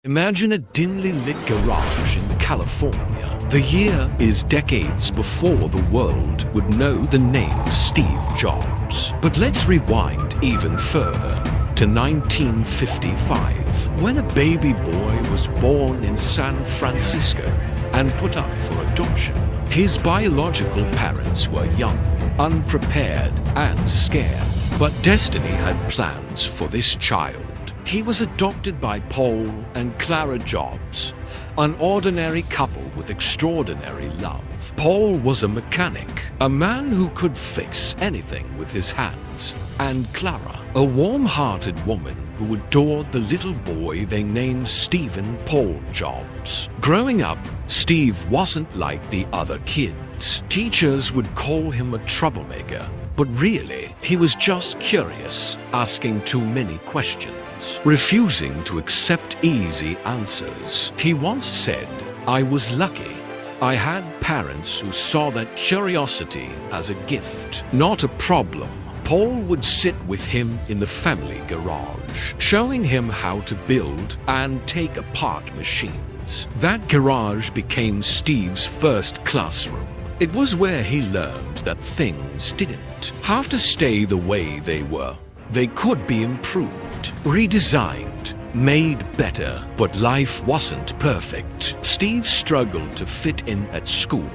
Imagine a dimly lit garage in California. The year is decades before the world would know the name Steve Jobs. But let's rewind even further to 1955, when a baby boy was born in San Francisco and put up for adoption. His biological parents were young, unprepared, and scared. But destiny had plans for this child. He was adopted by Paul and Clara Jobs, an ordinary couple with extraordinary love. Paul was a mechanic, a man who could fix anything with his hands, and Clara, a warm-hearted woman who adored the little boy they named Stephen Paul Jobs. Growing up, Steve wasn't like the other kids. Teachers would call him a troublemaker, but really, he was just curious, asking too many questions, refusing to accept easy answers. He once said, "I was lucky. I had parents who saw that curiosity as a gift, not a problem." Paul would sit with him in the family garage, showing him how to build and take apart machines. That garage became Steve's first classroom. It was where he learned that things didn't have to stay the way they were. They could be improved, redesigned, made better. But life wasn't perfect. Steve struggled to fit in at school.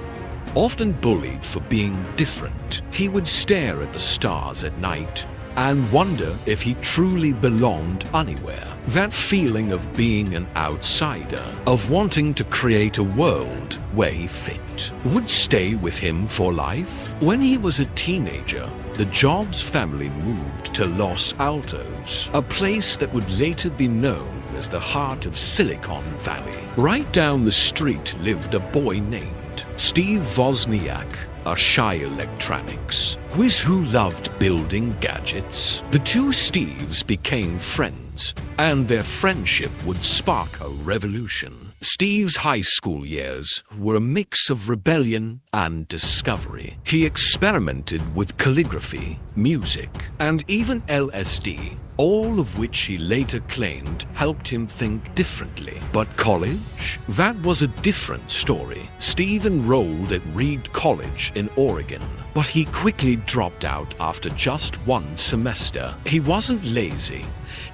Often bullied for being different, he would stare at the stars at night and wonder if he truly belonged anywhere. That feeling of being an outsider, of wanting to create a world where he fit, would stay with him for life. When he was a teenager, the Jobs family moved to Los Altos, a place that would later be known as the heart of Silicon Valley. Right down the street lived a boy named Steve Wozniak, a shy electronics whiz who loved building gadgets. The two Steves became friends, and their friendship would spark a revolution. Steve's high school years were a mix of rebellion and discovery. He experimented with calligraphy, music, and even LSD, all of which he later claimed helped him think differently. But college? That was a different story. Steve enrolled at Reed College in Oregon, but he quickly dropped out after just one semester. He wasn't lazy.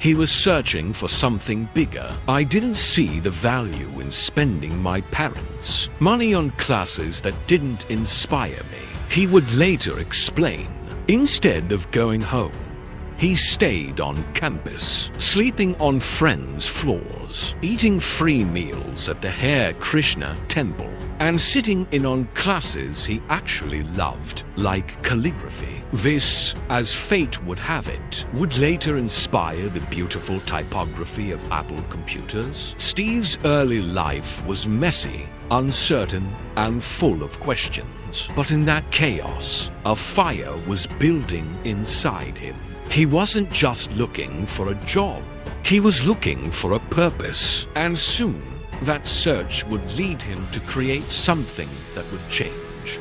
He was searching for something bigger. "I didn't see the value in spending my parents' money on classes that didn't inspire me," he would later explain. Instead of going home, he stayed on campus, sleeping on friends' floors, eating free meals at the Hare Krishna temple, and sitting in on classes he actually loved, like calligraphy. This, as fate would have it, would later inspire the beautiful typography of Apple computers. Steve's early life was messy, uncertain, and full of questions. But in that chaos, a fire was building inside him. He wasn't just looking for a job. He was looking for a purpose, and soon that search would lead him to create something that would change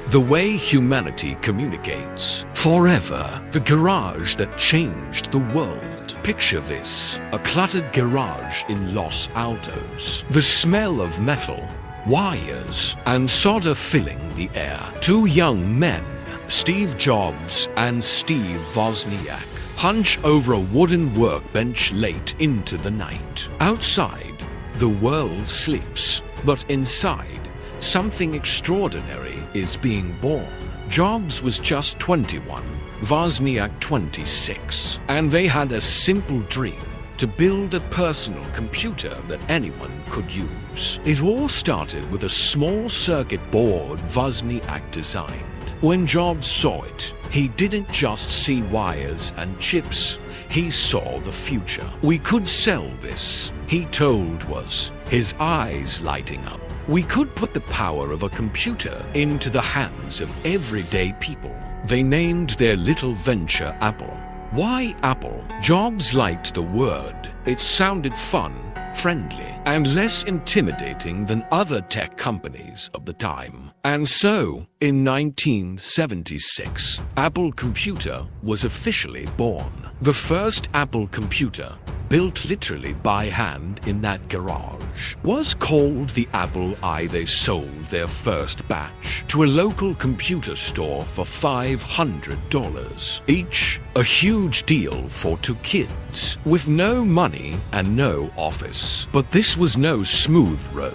the way humanity communicates forever. The garage that changed the world. Picture this: a cluttered garage in Los Altos. The smell of metal, wires, and solder filling the air. Two young men, Steve Jobs and Steve Wozniak, hunch over a wooden workbench late into the night. Outside, the world sleeps, but inside, something extraordinary is being born. Jobs was just 21, Wozniak 26, and they had a simple dream: to build a personal computer that anyone could use. It all started with a small circuit board Wozniak designed. When Jobs saw it, he didn't just see wires and chips, he saw the future. "We could sell this," he told us, his eyes lighting up. "We could put the power of a computer into the hands of everyday people." They named their little venture Apple. Why Apple? Jobs liked the word. It sounded fun, friendly, and less intimidating than other tech companies of the time. And so, in 1976, Apple Computer was officially born. The first Apple computer, built literally by hand in that garage, was called the Apple I. They sold their first batch to a local computer store for $500 each, a huge deal for two kids with no money and no office. But this was no smooth road.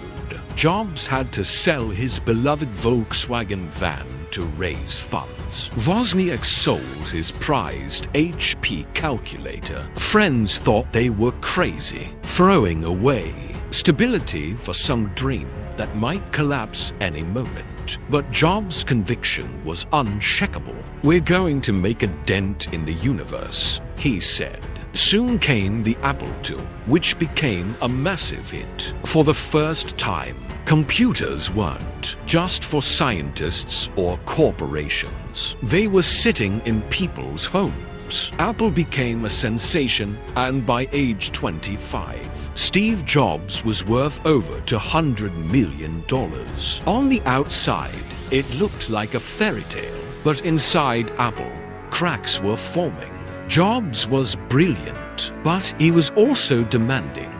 Jobs had to sell his beloved Volkswagen van to raise funds. Wozniak sold his prized HP calculator. Friends thought they were crazy, throwing away stability for some dream that might collapse any moment. But Jobs' conviction was unshakable. "We're going to make a dent in the universe," he said. Soon came the Apple II, which became a massive hit. For the first time, computers weren't just for scientists or corporations. They were sitting in people's homes. Apple became a sensation, and by age 25, Steve Jobs was worth over $200 million. On the outside, it looked like a fairy tale, but inside Apple, cracks were forming. Jobs was brilliant, but he was also demanding,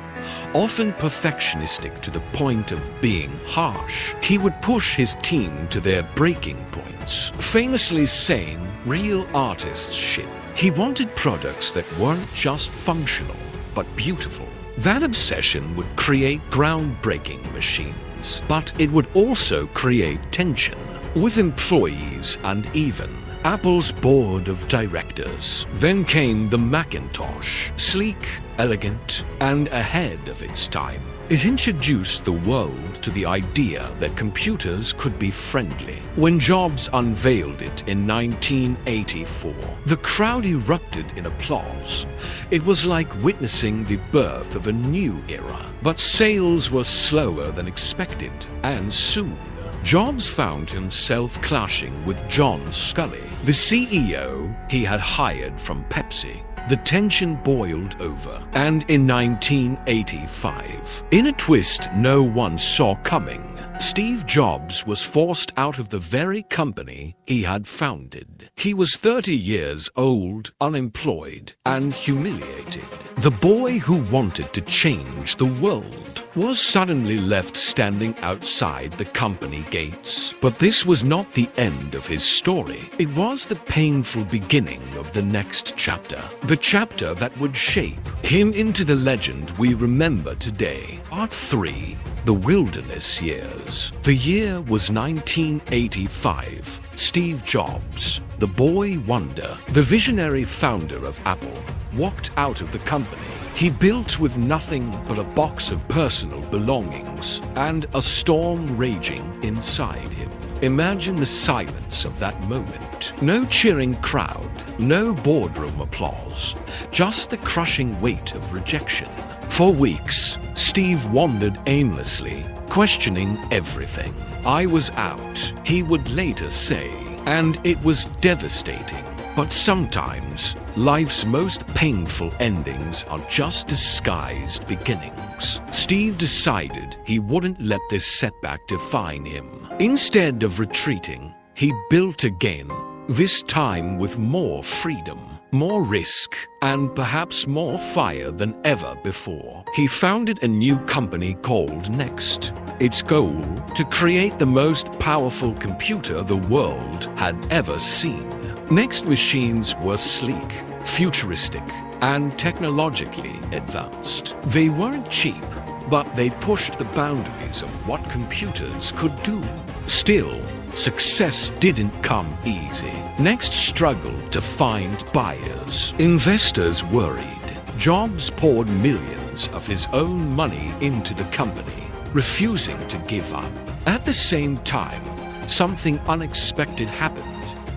often perfectionistic to the point of being harsh. He would push his team to their breaking points, famously saying, "Real artists shit." He wanted products that weren't just functional, but beautiful. That obsession would create groundbreaking machines, but it would also create tension with employees and even Apple's board of directors. Then came the Macintosh, sleek, elegant, and ahead of its time. It introduced the world to the idea that computers could be friendly. When Jobs unveiled it in 1984, the crowd erupted in applause. It was like witnessing the birth of a new era. But sales were slower than expected, and soon Jobs found himself clashing with John Scully, the CEO he had hired from Pepsi. The tension boiled over, and in 1985, in a twist no one saw coming, Steve Jobs was forced out of the very company he had founded. He was 30 years old, unemployed, and humiliated. The boy who wanted to change the world was suddenly left standing outside the company gates. But this was not the end of his story. It was the painful beginning of the next chapter. The chapter that would shape him into the legend we remember today. Part 3. The Wilderness Years. The year was 1985. Steve Jobs, the boy wonder, the visionary founder of Apple, walked out of the company. He built with nothing but a box of personal belongings and a storm raging inside him. Imagine the silence of that moment. No cheering crowd, no boardroom applause, just the crushing weight of rejection. For weeks, Steve wandered aimlessly, questioning everything. "I was out," he would later say, and it was devastating. But sometimes, life's most painful endings are just disguised beginnings. Steve decided he wouldn't let this setback define him. Instead of retreating, he built again, this time with more freedom, more risk, and perhaps more fire than ever before. He founded a new company called Next. Its goal, to create the most powerful computer the world had ever seen. Next machines were sleek, futuristic, and technologically advanced. They weren't cheap, but they pushed the boundaries of what computers could do. Still, success didn't come easy. Next struggled to find buyers. Investors worried. Jobs poured millions of his own money into the company, refusing to give up. At the same time, something unexpected happened.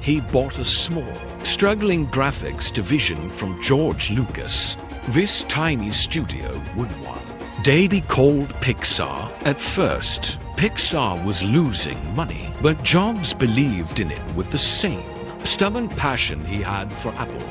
He bought a small, struggling graphics division from George Lucas. This tiny studio would one day be called Pixar. At first, Pixar was losing money, but Jobs believed in it with the same stubborn passion he had for Apple.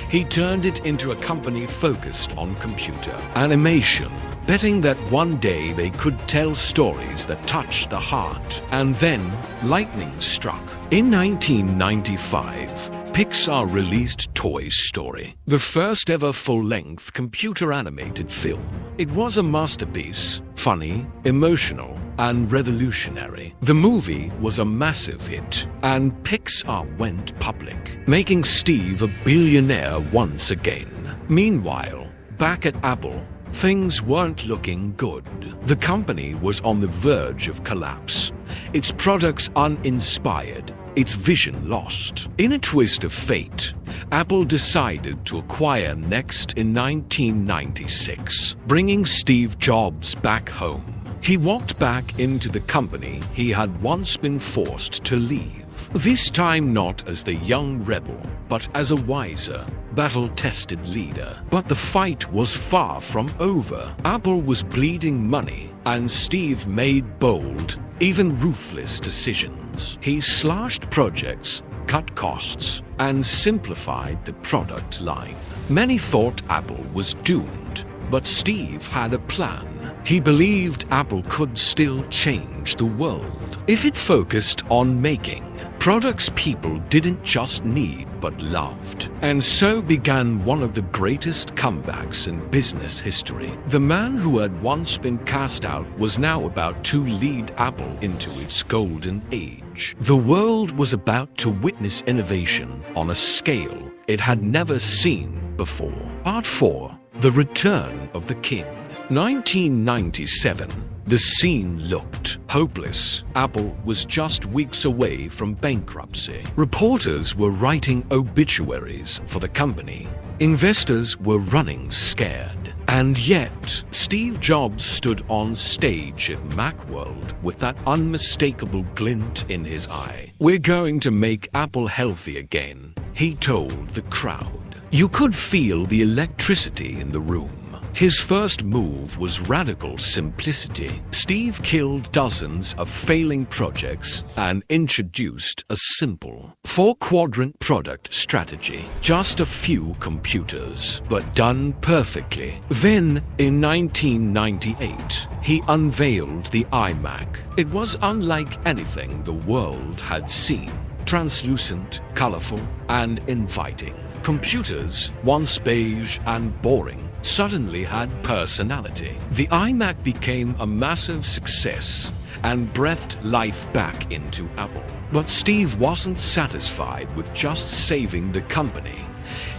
he turned it into a company focused on computer animation, betting that one day they could tell stories that touched the heart. And then, lightning struck. In 1995, Pixar released Toy Story, the first ever full-length computer-animated film. It was a masterpiece, funny, emotional, and revolutionary. The movie was a massive hit, and Pixar went public, making Steve a billionaire once again. Meanwhile, back at Apple, things weren't looking good. The company was on the verge of collapse, its products uninspired, its vision lost. In a twist of fate, Apple decided to acquire Next in 1996, bringing Steve Jobs back home. He walked back into the company he had once been forced to leave, this time not as the young rebel, but as a wiser, battle-tested leader. But the fight was far from over. Apple was bleeding money, and Steve made bold, even ruthless decisions. He slashed projects, cut costs, and simplified the product line. Many thought Apple was doomed, but Steve had a plan. He believed Apple could still change the world if it focused on making products people didn't just need but loved. And so began one of the greatest comebacks in business history. The man who had once been cast out was now about to lead Apple into its golden age. The world was about to witness innovation on a scale it had never seen before. Part 4. The Return of the King. 1997. The scene looked hopeless. Apple was just weeks away from bankruptcy. Reporters were writing obituaries for the company. Investors were running scared. And yet, Steve Jobs stood on stage at Macworld with that unmistakable glint in his eye. "We're going to make Apple healthy again," he told the crowd. You could feel the electricity in the room. His first move was radical simplicity. Steve killed dozens of failing projects and introduced a simple 4-quadrant product strategy. Just a few computers, but done perfectly. Then, in 1998, he unveiled the iMac. It was unlike anything the world had seen. Translucent, colorful, and inviting. Computers, once beige and boring, suddenly had personality. The iMac became a massive success and breathed life back into Apple. But Steve wasn't satisfied with just saving the company.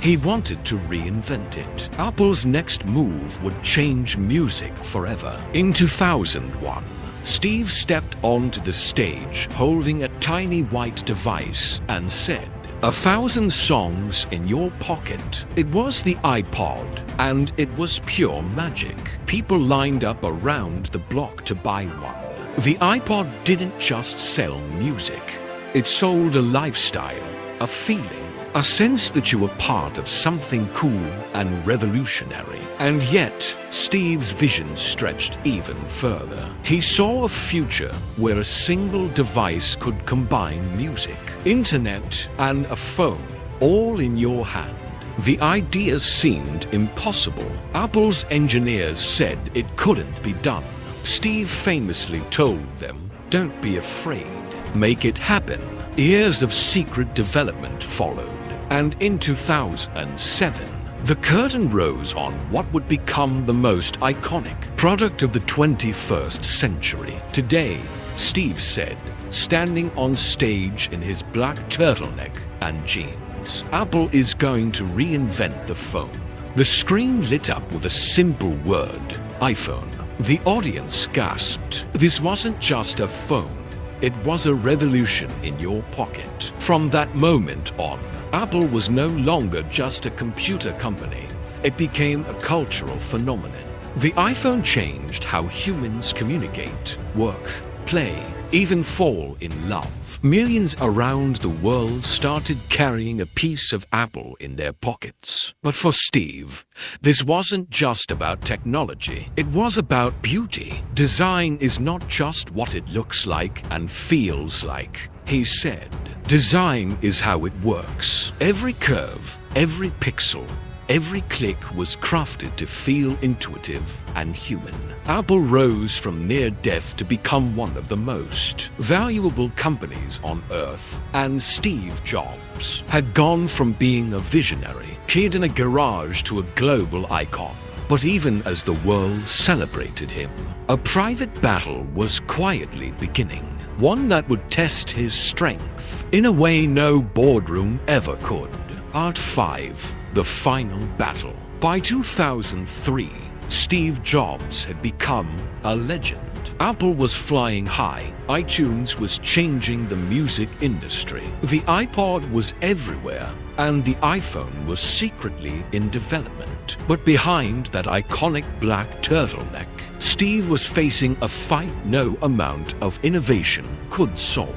He wanted to reinvent it. Apple's next move would change music forever. In 2001, Steve stepped onto the stage holding a tiny white device and said, "1,000 songs in your pocket." It was the iPod, and it was pure magic. People lined up around the block to buy one. The iPod didn't just sell music. It sold a lifestyle, a feeling, a sense that you were part of something cool and revolutionary. And yet, Steve's vision stretched even further. He saw a future where a single device could combine music, internet, and a phone, all in your hand. The idea seemed impossible. Apple's engineers said it couldn't be done. Steve famously told them, "Don't be afraid, make it happen." Years of secret development followed, and in 2007, the curtain rose on what would become the most iconic product of the 21st century. Today, Steve said, standing on stage in his black turtleneck and jeans, "Apple is going to reinvent the phone." The screen lit up with a simple word, iPhone. The audience gasped. This wasn't just a phone. It was a revolution in your pocket. From that moment on, Apple was no longer just a computer company. It became a cultural phenomenon. The iPhone changed how humans communicate, work, play, even fall in love. Millions around the world started carrying a piece of Apple in their pockets. But for Steve, this wasn't just about technology. It was about beauty. Design is not just what it looks like and feels like, he said. Design is how it works. Every curve, Every pixel, every click was crafted to feel intuitive and human. Apple rose from near death to become one of the most valuable companies on Earth, and Steve Jobs had gone from being a visionary kid in a garage to a global icon. But even as the world celebrated him, a private battle was quietly beginning, one that would test his strength in a way no boardroom ever could. Part 5. The Final Battle. By 2003, Steve Jobs had become a legend. Apple was flying high, iTunes was changing the music industry, the iPod was everywhere, and the iPhone was secretly in development. But behind that iconic black turtleneck, Steve was facing a fight no amount of innovation could solve.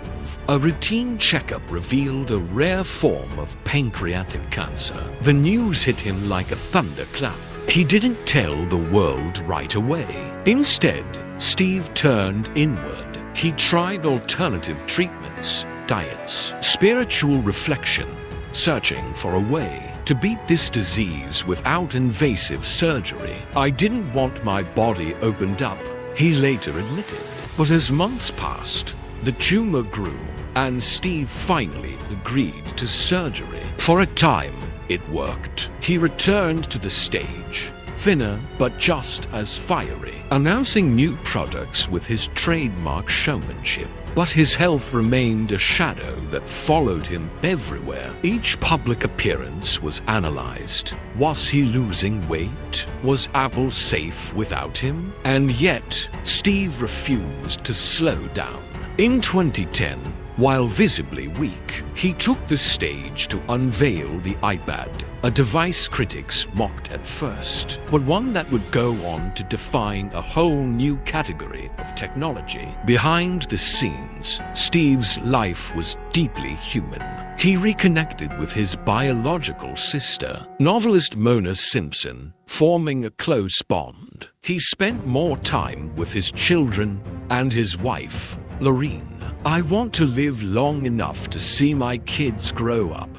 A routine checkup revealed a rare form of pancreatic cancer. The news hit him like a thunderclap. He didn't tell the world right away. Instead, Steve turned inward. He tried alternative treatments, diets, spiritual reflection, searching for a way to beat this disease without invasive surgery. "I didn't want my body opened up," he later admitted. But as months passed, the tumor grew, and Steve finally agreed to surgery. For a time, it worked. He returned to the stage, thinner but just as fiery, announcing new products with his trademark showmanship. But his health remained a shadow that followed him everywhere. Each public appearance was analyzed. Was he losing weight? Was Apple safe without him? And yet, Steve refused to slow down. In 2010, while visibly weak, he took the stage to unveil the iPad, a device critics mocked at first, but one that would go on to define a whole new category of technology. Behind the scenes, Steve's life was deeply human. He reconnected with his biological sister, novelist Mona Simpson, forming a close bond. He spent more time with his children and his wife, Lorene. "I want to live long enough to see my kids grow up,"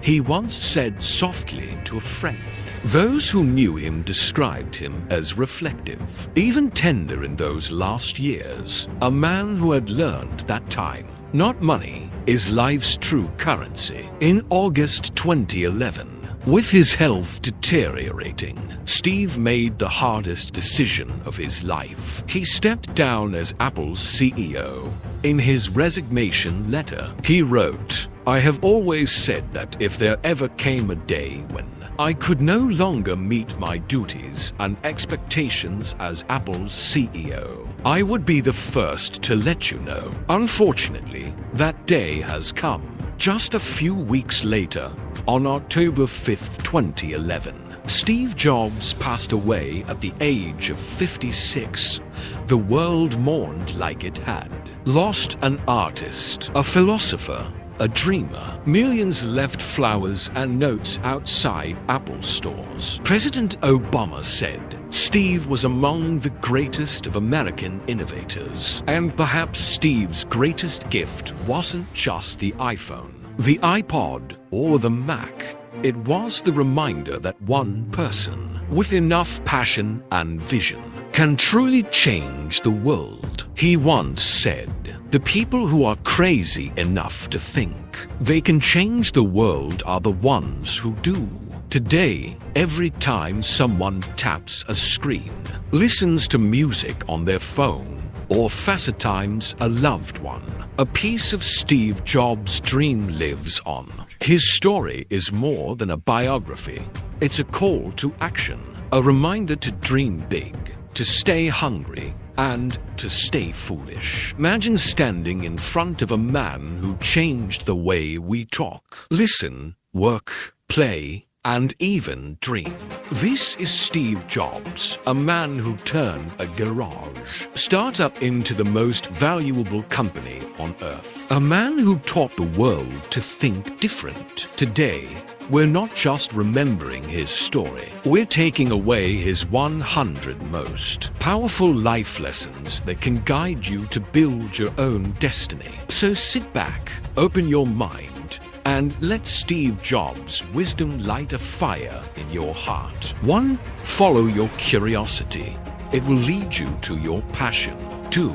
he once said softly to a friend. Those who knew him described him as reflective, even tender in those last years, a man who had learned that time, not money, is life's true currency. In August 2011, with his health deteriorating, Steve made the hardest decision of his life. He stepped down as Apple's CEO. In his resignation letter, he wrote, "I have always said that if there ever came a day when I could no longer meet my duties and expectations as Apple's CEO, I would be the first to let you know. Unfortunately, that day has come." Just a few weeks later, on October 5th, 2011, Steve Jobs passed away at the age of 56. The world mourned like it had lost an artist, a philosopher, a dreamer. Millions left flowers and notes outside Apple stores. President Obama said Steve was among the greatest of American innovators. And perhaps Steve's greatest gift wasn't just the iPhone, the iPod, or the Mac. It was the reminder that one person, with enough passion and vision, can truly change the world. He once said, "The people who are crazy enough to think they can change the world are the ones who do." Today, every time someone taps a screen, listens to music on their phone, or FaceTimes a loved one, a piece of Steve Jobs' dream lives on. His story is more than a biography. It's a call to action, a reminder to dream big, to stay hungry, and to stay foolish. Imagine standing in front of a man who changed the way we talk, listen, work, play, and even dream. This is Steve Jobs, a man who turned a garage startup into the most valuable company on Earth. A man who taught the world to think different. Today, we're not just remembering his story. We're taking away his 100 most powerful life lessons that can guide you to build your own destiny. So sit back, open your mind, And let Steve Jobs' wisdom light a fire in your heart. 1. Follow your curiosity. It will lead you to your passion. 2.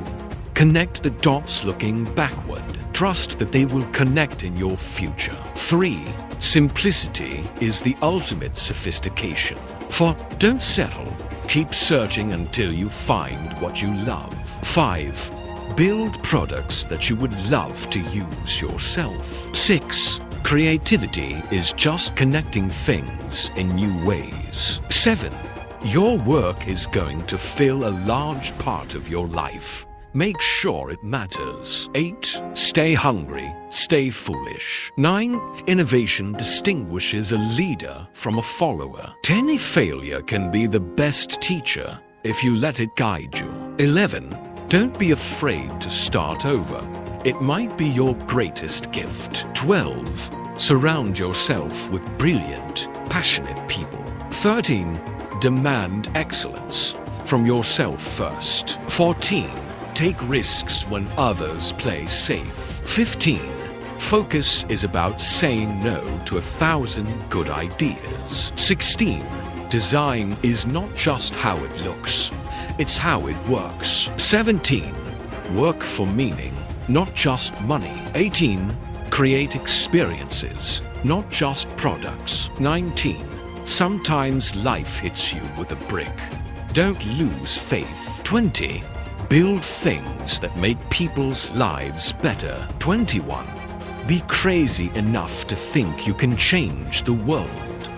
Connect the dots looking backward. Trust that they will connect in your future. 3. Simplicity is the ultimate sophistication. 4. Don't settle. Keep searching until you find what you love. 5. Build products that you would love to use yourself. 6. Creativity is just connecting things in new ways. 7. Your work is going to fill a large part of your life. Make sure it matters. 8. Stay hungry, stay foolish. 9. Innovation distinguishes a leader from a follower. 10. Failure can be the best teacher if you let it guide you. 11. Don't be afraid to start over. It might be your greatest gift. 12. Surround yourself with brilliant, passionate people. 13. Demand excellence from yourself first. 14. Take risks when others play safe. 15. Focus is about saying no to 1,000 good ideas. 16. Design is not just how it looks, it's how it works. 17. Work for meaning, not just money. 18. Create experiences, not just products. 19. Sometimes life hits you with a brick. Don't lose faith. 20. Build things that make people's lives better. 21. Be crazy enough to think you can change the world.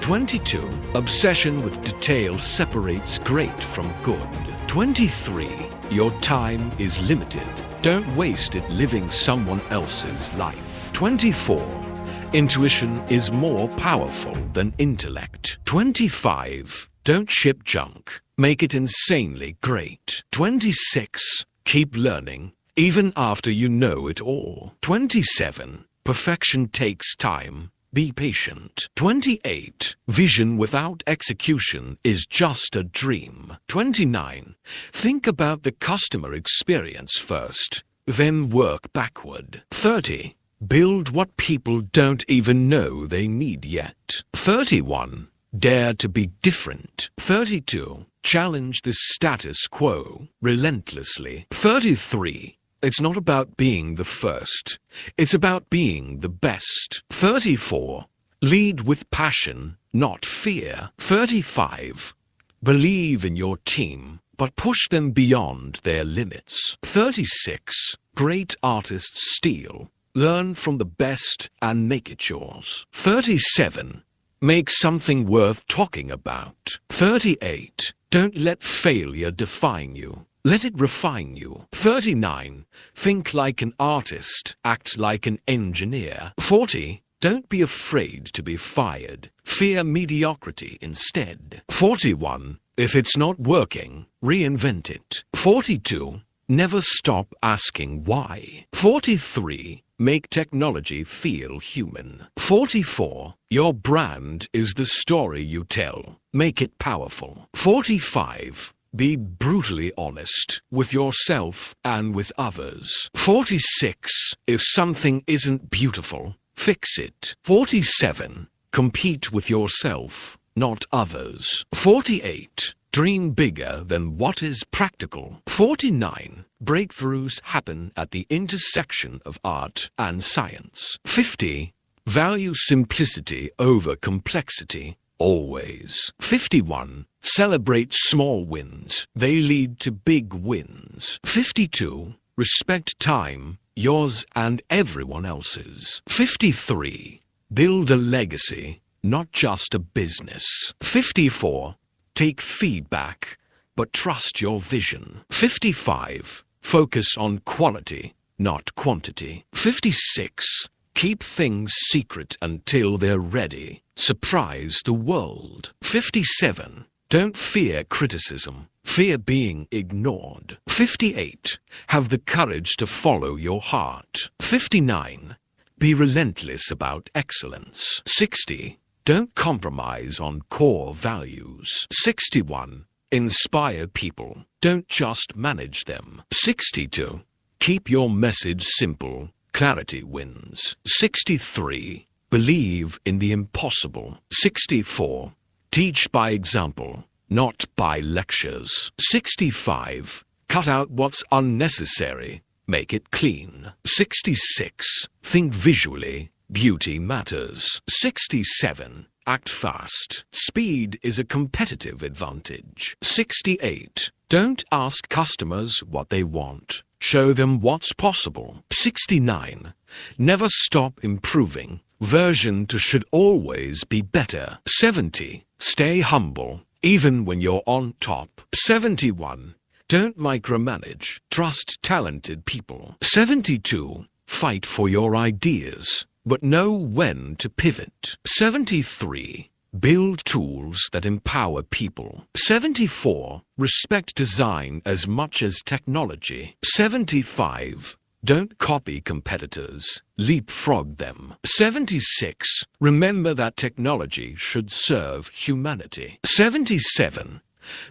22. Obsession with detail separates great from good. 23. Your time is limited. Don't waste it living someone else's life. 24. Intuition is more powerful than intellect. 25. Don't ship junk. Make it insanely great. 26. Keep learning, even after you know it all. 27. Perfection takes time. Be patient. 28. Vision without execution is just a dream. 29. Think about the customer experience first, then work backward. 30. Build what people don't even know they need yet. 31. Dare to be different. 32. Challenge the status quo relentlessly. 33. It's not about being the first. It's about being the best. 34. Lead with passion, not fear. 35. Believe in your team, but push them beyond their limits. 36. Great artists steal. Learn from the best and make it yours. 37. Make something worth talking about. 38. Don't let failure define you. Let it refine you. 39. Think like an artist. Act like an engineer. 40. Don't be afraid to be fired. Fear mediocrity instead. 41. If it's not working, reinvent it. 42. Never stop asking why. 43. Make technology feel human. 44. Your brand is the story you tell. Make it powerful. 45. Be brutally honest with yourself and with others. 46. If something isn't beautiful, fix it. 47. Compete with yourself, not others. 48. Dream bigger than what is practical. 49. Breakthroughs happen at the intersection of art and science. 50. Value simplicity over complexity, always. 51. Celebrate small wins. They lead to big wins. 52. Respect time, yours and everyone else's. 53. Build a legacy, not just a business. 54. Take feedback, but trust your vision. 55. Focus on quality, not quantity. 56. Keep things secret until they're ready. Surprise the world. 57. Don't fear criticism. Fear being ignored. 58. Have the courage to follow your heart. 59. Be relentless about excellence. 60. Don't compromise on core values. 61. Inspire people. Don't just manage them. 62. Keep your message simple. Clarity wins. 63. Believe in the impossible. 64. Teach by example, not by lectures. 65. Cut out what's unnecessary. Make it clean. 66. Think visually. Beauty matters. 67. Act fast. Speed is a competitive advantage. 68. Don't ask customers what they want. Show them what's possible. 69. Never stop improving. Version 2 should always be better. 70. Stay humble, even when you're on top. 71. Don't micromanage. Trust talented people. 72. Fight for your ideas, but know when to pivot. 73. Build tools that empower people. 74. Respect design as much as technology. 75. Don't copy competitors. Leapfrog them. 76. Remember that technology should serve humanity. 77.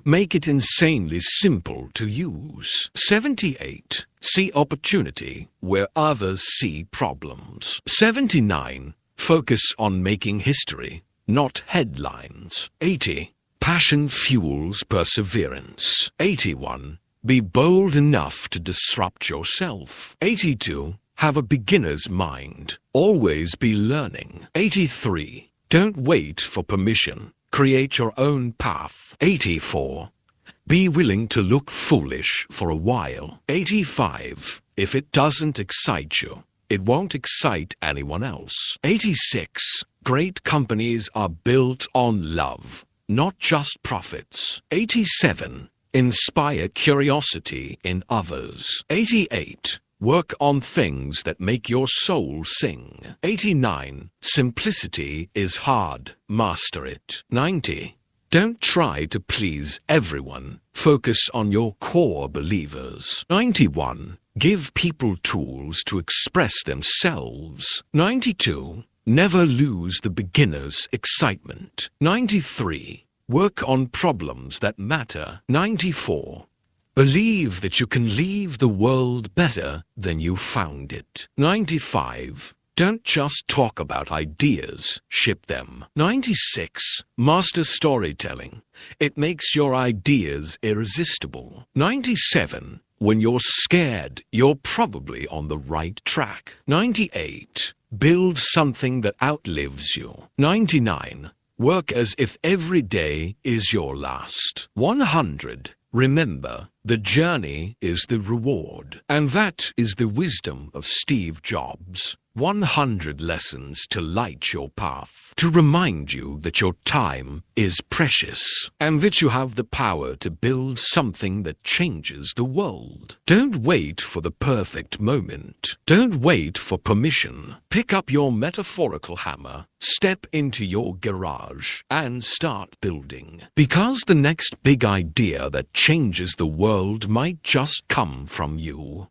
Make it insanely simple to use. 78. See opportunity where others see problems. 79. Focus on making history, not headlines. 80. Passion fuels perseverance. 81. Be bold enough to disrupt yourself. 82. Have a beginner's mind. Always be learning. 83. Don't wait for permission. Create your own path. 84. Be willing to look foolish for a while. 85. If it doesn't excite you, it won't excite anyone else. 86. Great companies are built on love, not just profits. 87. Inspire curiosity in others. 88. Work on things that make your soul sing. 89. Simplicity is hard. Master it. 90. Don't try to please everyone. Focus on your core believers. 91. Give people tools to express themselves. 92. Never lose the beginner's excitement. 93. Work on problems that matter. 94. Believe that you can leave the world better than you found it. 95. Don't just talk about ideas, ship them. 96. Master storytelling. It makes your ideas irresistible. 97. When you're scared, you're probably on the right track. 98. Build something that outlives you. 99. Work as if every day is your last. 100. Remember, the journey is the reward. And that is the wisdom of Steve Jobs. 100 lessons to light your path, to remind you that your time is precious, and that you have the power to build something that changes the world. Don't wait for the perfect moment. Don't wait for permission. Pick up your metaphorical hammer, step into your garage, and start building. Because the next big idea that changes the world might just come from you.